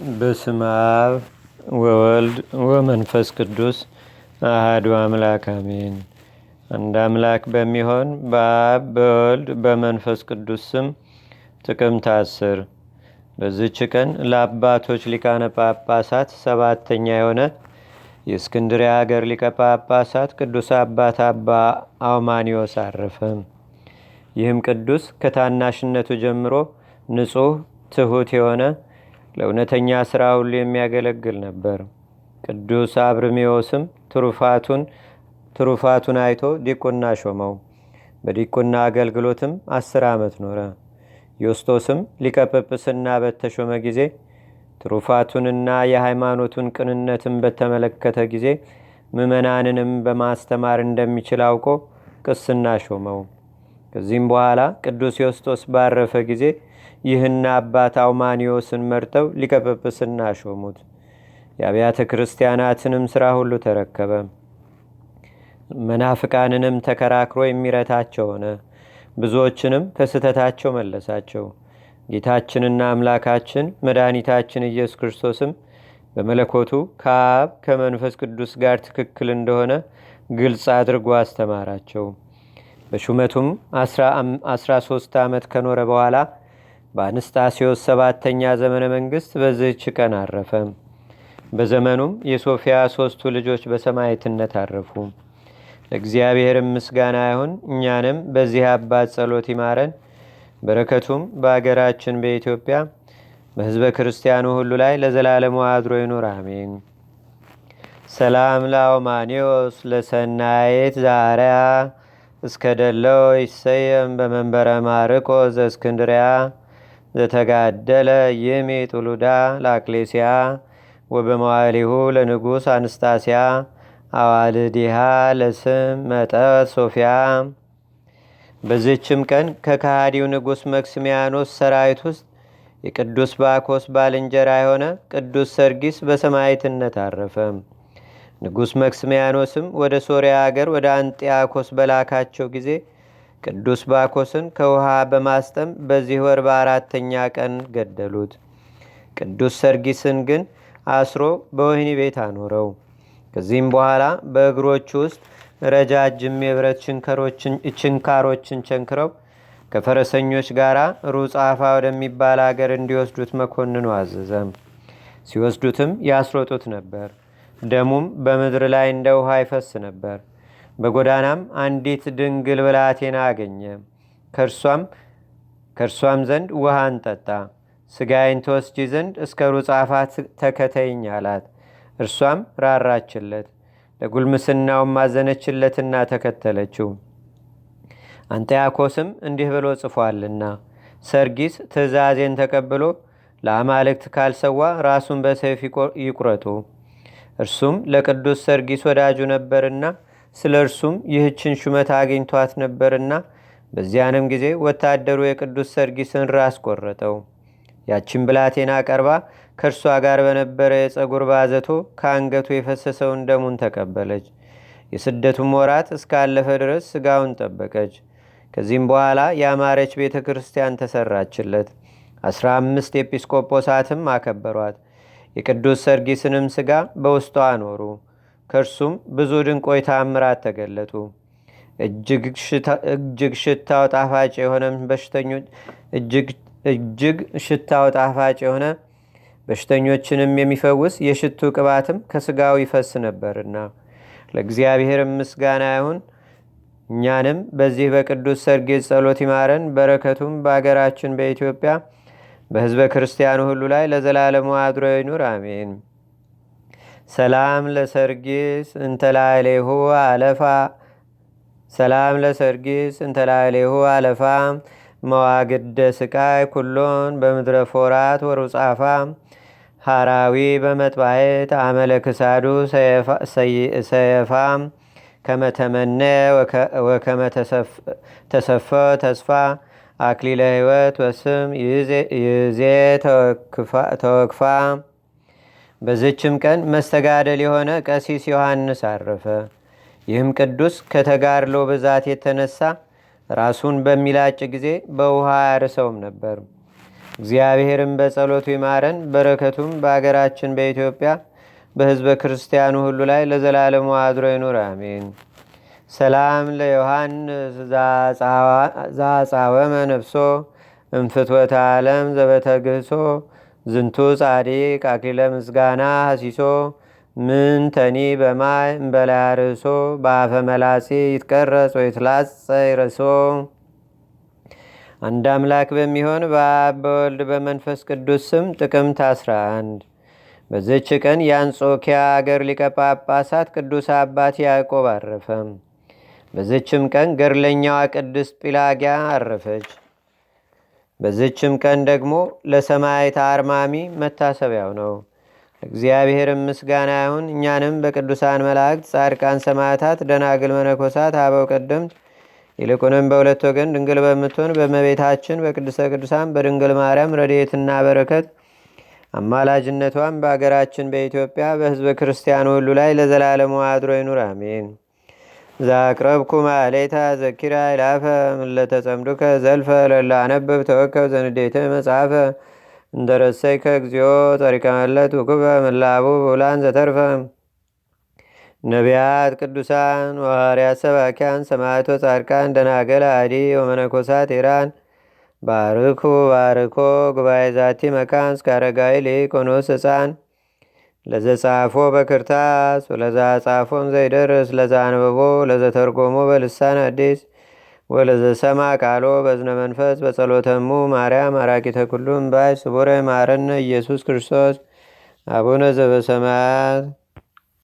በስመ አብ ወወልድ ወመንፈስ ቅዱስ አሐዱ አምላክ አሜን። አንድ አምላክ በሚሆን በአብ በወልድ በመንፈስ ቅዱስ ስም ጥቅምት 10 በዚህች ቀን ለአባቶች ሊቃነ ጳጳሳት ሰባተኛ የሆነ የእስክንድርያ ሀገር ሊቀ ጳጳሳት ቅዱስ አባት አባ አውማኒዮስ አረፈ። ይህም ቅዱስ ከታናሽነቱ ጀምሮ ንጹሕ ትሑት የሆነ ለእውነተኛ ሥራ ሁሉ የሚያገለግል ነበር። ቅዱስ አብርሜዎስም ትሩፋቱን አይቶ ዲቁና ሾመው። በዲቁና አገልግሎትም 10 ዓመት ኖረ። ዮስጦስም ሊቀ ጵጵስና በተሾመ ጊዜ ትሩፋቱንና የሃይማኖቱን ቅንነትን በተመለከተ ጊዜ ምዕመናንንም በማስተማር እንደሚችል አውቆ ቅስና ሾመው። ከዚህም በኋላ ቅዱስ ዮስጦስ ባረፈ ጊዜ ይህን አባት አውማኒዮስን መርጠው ሊቀ ጵጵስና ሾሙት። የአብያተ ክርስቲያናትንም ሥራ ሁሉ ተረከበ። መናፍቃንንም ተከራክሮ የሚረታቸው ሆነ። ብዙዎችንም ከስተታቸው መለሳቸው። ጌታችንና አምላካችን መድኃኒታችን ኢየሱስ ክርስቶስም በመለኮቱ ከአብ ከመንፈስ ቅዱስ ጋር ትክክል እንደሆነ ግልጽ አድርጎ አስተማራቸው። በሹመቱም 13 ዓመት ከኖረ በኋላ በአንስጣሴዎስ 7ተኛ ዘመነ መንግሥት በዚህች ቀን አረፈ። በዘመኑም የሶፊያ 3ቱ ልጆች በሰማዕትነት አረፉ። ለእግዚአብሔርም ምስጋና ይሁን። እኛንም በዚህ አባት ጸሎት ይማረን። በረከቱም በአገራችን በኢትዮጵያ በሕዝበ ክርስቲያኑ ሁሉ ላይ ለዘላለሙ አድሮ ይኑር፣ አሜን። ሰላም ለአውማኒዮስ ለሰናየት ዛሪያ እስከ ደለው ይሰየም በመንበረ ማርቆ ዘእስክንድርያ ዘተጋደለ ይሜ ጡሉዳ ለአክሌስያ ወበመዋሊሁ ለንጉሥ አንስታስያ አዋልዲሃ ለስም መጠት ሶፊያ። በዚህችም ቀን ከካሃዲው ንጉሥ መክስሚያኖስ ሰራዊት ውስጥ የቅዱስ ባኮስ ባልንጀራ የሆነ ቅዱስ ሰርጊስ በሰማዕትነት አረፈ። ንጉሥ መክስሚያኖስም ወደ ሶርያ አገር ወደ አንጢያኮስ በላካቸው ጊዜ ቅዱስ ባኮስን ከውሃ በማስጠም በዚህ ወር በ4ተኛ ቀን ገደሉት። ቅዱስ ሰርጊስን ግን አስሮ በወህኒ ቤት አኖረው። ከዚህም በኋላ በእግሮቹ ውስጥ ረጃጅም የብረት ችንካሮችን ቸንክረው ከፈረሰኞች ጋር ሩጻፋ ወደሚባል አገር እንዲወስዱት መኮንኑ አዘዘም። ሲወስዱትም ያስሮጡት ነበር። ደሙም በምድር ላይ እንደ ውሃ ይፈስ ነበር። በጎዳናም አንዲት ድንግል ብላቴና አገኘ። ከእርሷም ዘንድ ውሃን ጠጣ። ስጋዬን ተወስጂ ዘንድ እስከ ሩጻፋ ተከተይኝ አላት። እርሷም ራራችለት። ለጉልምስናውም አዘነችለትና ተከተለችው። አንጢያኮስም እንዲህ ብሎ ጽፏልና ሰርጊስ ትእዛዜን ተቀብሎ ለአማልክት ካልሰዋ ራሱን በሰይፍ ይቁረጡ። እርሱም ለቅዱስ ሰርጊስ ወዳጁ ነበርና ስለ እርሱም ይህችን ሹመት አግኝቷት ነበርና በዚያንም ጊዜ ወታደሩ የቅዱስ ሰርጊስን ራስ ቆረጠው። ያችን ብላቴና ቀርባ ከእርሷ ጋር በነበረ የፀጉር ባዘቶ ከአንገቱ የፈሰሰውን ደሙን ተቀበለች። የስደቱም ወራት እስካለፈ ድረስ ስጋውን ጠበቀች። ከዚህም በኋላ ያማረች ቤተ ክርስቲያን ተሰራችለት። 15 ኤጲስቆጶሳትም አከበሯት። የቅዱስ ሰርጊስንም ሥጋ በውስጧ አኖሩ። ከእርሱም ብዙ ድንቆይ ተአምራት ተገለጡ። እጅግ ሽታው ጣፋጭ የሆነ በሽተኞችንም የሚፈውስ የሽቱ ቅባትም ከሥጋው ይፈስ ነበርና ለእግዚአብሔር ምስጋና ይሁን። እኛንም በዚህ በቅዱስ ሰርጊስ ጸሎት ይማረን። በረከቱም በአገራችን በኢትዮጵያ በሕዝበ ክርስቲያኑ ሁሉ ላይ ለዘላለሙ አድሮ ይኑር፣ አሜን። ሰላም ለሰርጊስ እንተላሌሁ አለፋ መዋግደ ስቃይ ኩሎን በምድረ ፎራት ወሩጻፋ ሃራዊ በመጥባየት አመለ ክሳዱ ሰየፋ ከመተመነ ወከመተሰፈ ተስፋ አክሊለ ሕይወት ወስም ይዜ ተወክፋ። በዝችም ቀን መስተጋደል የሆነ ቀሲስ ዮሐንስ አረፈ። ይህም ቅዱስ ከተጋድሎ ብዛት የተነሳ ራሱን በሚላጭ ጊዜ በውሃ ያርሰውም ነበር። እግዚአብሔርም በጸሎቱ ይማረን፣ በረከቱም በአገራችን በኢትዮጵያ በሕዝበ ክርስቲያኑ ሁሉ ላይ ለዘላለሙ አድሮ ይኑር፣ አሜን። ሰላም ለዮሐንስ ዛጻወመ ነፍሶ እንፍትወተ ዓለም ዘበተግህሶ ዝንቱ ጻዲቅ አክሊለ ምስጋና ሐሲሶ ምን ተኒ በማይ እምበላይ ርእሶ በአፈ መላጺ ይትቀረጽ ወይትላጸይ ረሶ። አንድ አምላክ በሚሆን በአብ በወልድ በመንፈስ ቅዱስ ስም ጥቅምት 11 በዝች ቀን የአንጾኪያ አገር ሊቀ ጳጳሳት ቅዱስ አባት ያዕቆብ አረፈ። በዝችም ቀን ገድለኛዋ ቅድስት ጲላጊያ አረፈች። በዝችም ቀን ደግሞ ለሰማዕት አርማሚ መታሰቢያው ነው። እግዚአብሔርም ምስጋና ይሁን። እኛንም በቅዱሳን መላእክት፣ ጻድቃን፣ ሰማዕታት፣ ደናግል፣ መነኮሳት፣ አበው ቀደምት ይልቁንም በሁለት ወገን ድንግል በምትሆን በእመቤታችን በቅድስተ ቅዱሳን በድንግል ማርያም ረድኤትና በረከት አማላጅነቷን በአገራችን በኢትዮጵያ በሕዝበ ክርስቲያኑ ሁሉ ላይ ለዘላለሙ አድሮ ይኑር፣ አሜን። ዛቅረብኩ ማሌታ ዘኪራ ይላፈ ምለተጸምዱከ ዘልፈ ለላነብብ ተወከብ ዘንዴተ መጽሐፈ እንደረሰይከ እግዚኦ ጸሪቀመለት ውክበ ምላቡ ብውላን ዘተርፈ ነቢያት፣ ቅዱሳን፣ ወሐዋርያት፣ ሰባኪያን፣ ሰማዕቶ፣ ጻድቃን፣ ደናገል፣ አዲ ወመነኮሳት ኢራን ባርኩ ባርኮ ጉባኤ ዛቲ መካን እስከ አረጋዊ ሊቆኖስ ሕፃን ለዘጻፎ በክርታስ ወለዛ ጻፎም ዘይደርስ ለዛ አንበቦ ለዘተርጎሞ በልሳን አዲስ ወለዘሰማ ቃሎ በዝነ መንፈስ በጸሎተሙ ማርያም አራቂተ ኩሉም ባይ ስቡረ ማረነ ኢየሱስ ክርስቶስ አቡነ ዘበሰማያት